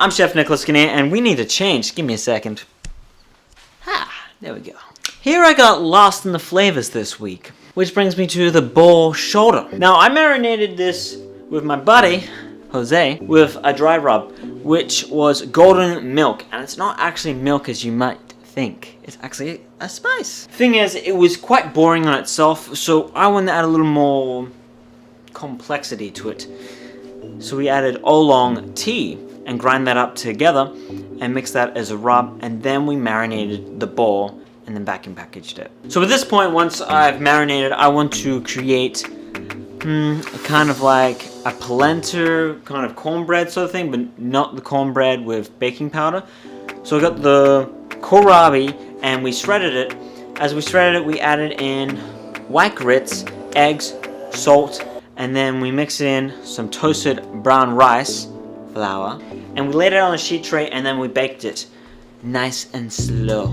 I'm Chef Nicolas Ganea, and we need to change. Give me a second. There we go. Here I got lost in the flavors this week, which brings me to the boar shoulder. Now, I marinated this with my buddy, Jose, with a dry rub, which was golden milk. And it's not actually milk as you might think. It's actually a spice. Thing is, it was quite boring on itself, so I wanted to add a little more complexity to it. So we added oolong tea and grind that up together and mix that as a rub, and then we marinated the boar and then vacuum packaged it. So at this point, once I've marinated, I want to create kind of like a polenta, kind of cornbread sort of thing, but not the cornbread with baking powder. So I got the kohlrabi and we shredded it. As we shredded it, we added in white grits, eggs, salt, and then we mixed in some toasted brown rice flour, and we laid it on a sheet tray, and then we baked it nice and slow,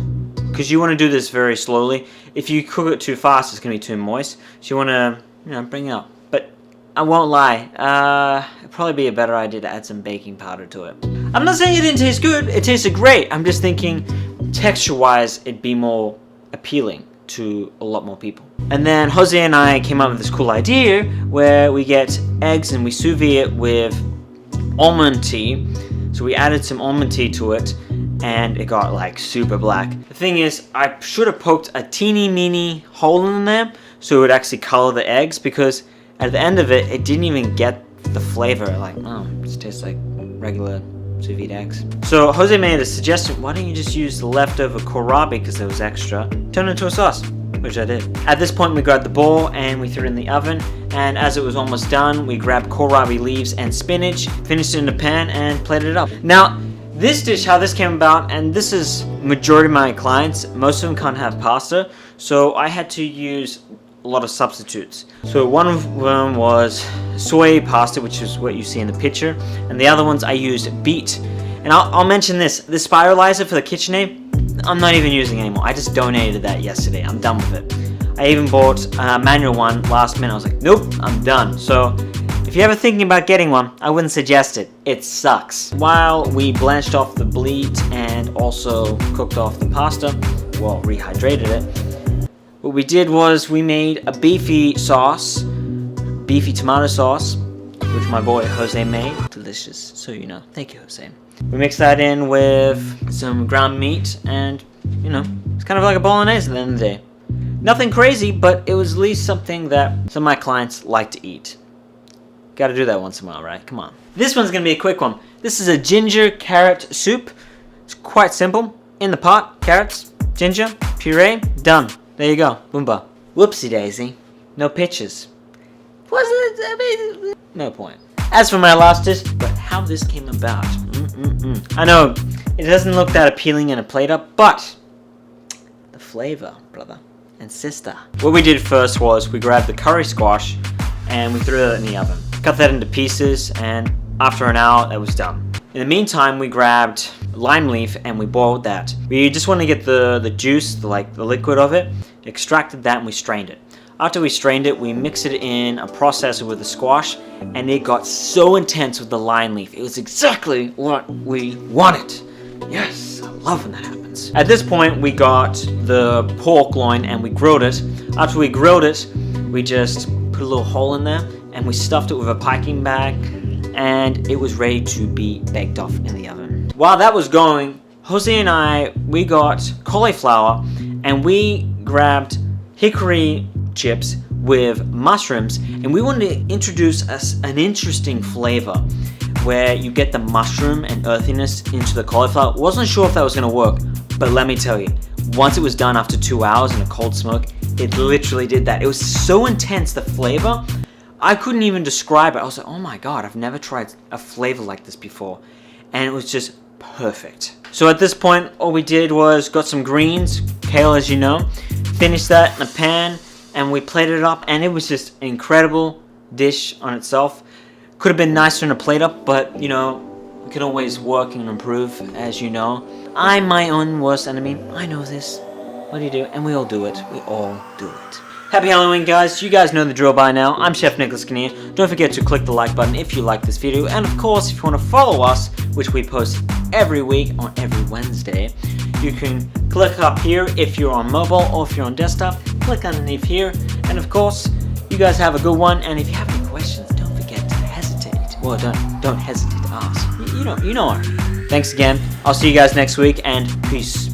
because you want to do this very slowly. If you cook it too fast, it's going to be too moist, so you want to bring it up. But I won't lie, it'd probably be a better idea to add some baking powder to it. I'm not saying it didn't taste good, it tasted great. I'm just thinking texture wise it'd be more appealing to a lot more people. And then Jose and I came up with this cool idea where we get eggs and we sous vide it with almond tea. So we added some almond tea to it, and it got like super black. The thing is, I should have poked a teeny meeny hole in there so it would actually color the eggs, because at the end of it, it didn't even get the flavor. Like, oh, it just tastes like regular sous vide eggs. So Jose made a suggestion, why don't you just use the leftover kohlrabi, because there was extra, turn it into a sauce, which I did. At this point, we grabbed the bowl and we threw it in the oven, and as it was almost done, we grabbed kohlrabi leaves and spinach, finished it in the pan, and plated it up. Now, this dish, how this came about, and this is majority of my clients, most of them can't have pasta, so I had to use a lot of substitutes. So one of them was soy pasta, which is what you see in the picture, and the other ones I used beet. And I'll mention this spiralizer for the KitchenAid, I'm not even using anymore. I just donated that yesterday. I'm done with it. I even bought a manual one last minute. I was like, nope, I'm done. So if you're ever thinking about getting one, I wouldn't suggest it. It sucks. While we blanched off the bleat and also cooked off the pasta, well, rehydrated it, what we did was we made a beefy sauce, beefy tomato sauce, which my boy Jose made. Delicious, so you know. Thank you, Jose. We mixed that in with some ground meat, and it's kind of like a bolognese at the end of the day. Nothing crazy, but it was at least something that some of my clients like to eat. Gotta do that once in a while, right? Come on. This one's gonna be a quick one. This is a ginger carrot soup. It's quite simple. In the pot, carrots, ginger, puree, done. There you go. Boomba. Whoopsie daisy. No pictures. No point. As for my last dish, but how this came about. I know it doesn't look that appealing in a plate up, but the flavor, brother and sister. What we did first was we grabbed the curry squash and we threw it in the oven. Cut that into pieces, and after an hour, that was done. In the meantime, we grabbed lime leaf and we boiled that. We just want to get the juice, the liquid of it, extracted that, and we strained it. After we strained it, we mixed it in a processor with the squash, and it got so intense with the lime leaf. It was exactly what we wanted. Yes, I love when that happens. At this point, we got the pork loin and we grilled it. After we grilled it, we just put a little hole in there and we stuffed it with a piping bag, and it was ready to be baked off in the oven. While that was going, Jose and we got cauliflower and we grabbed hickory chips with mushrooms, and we wanted to introduce an interesting flavor where you get the mushroom and earthiness into the cauliflower. Wasn't sure if that was going to work, but let me tell you, once it was done after 2 hours in a cold smoke, it literally did that. It was so intense, the flavor, I couldn't even describe it. I was like, oh my god, I've never tried a flavor like this before, and it was just perfect. So at this point, all we did was got some greens, kale as you know, finished that in a pan, and we plated it up, and it was just an incredible dish on itself. Could have been nicer in a plate up, but we can always work and improve, as you know. I'm my own worst enemy. I know this. What do? And we all do it. We all do it. Happy Halloween, guys. You guys know the drill by now. I'm Chef Nicolas Ganea. Don't forget to click the like button if you like this video. And of course, if you want to follow us, which we post every week on every Wednesday, you can click up here if you're on mobile or if you're on desktop. Click underneath here. And of course, you guys have a good one. And if you have any questions, don't forget to hesitate. Well, don't hesitate to ask. You know our. Thanks again. I'll see you guys next week, and peace.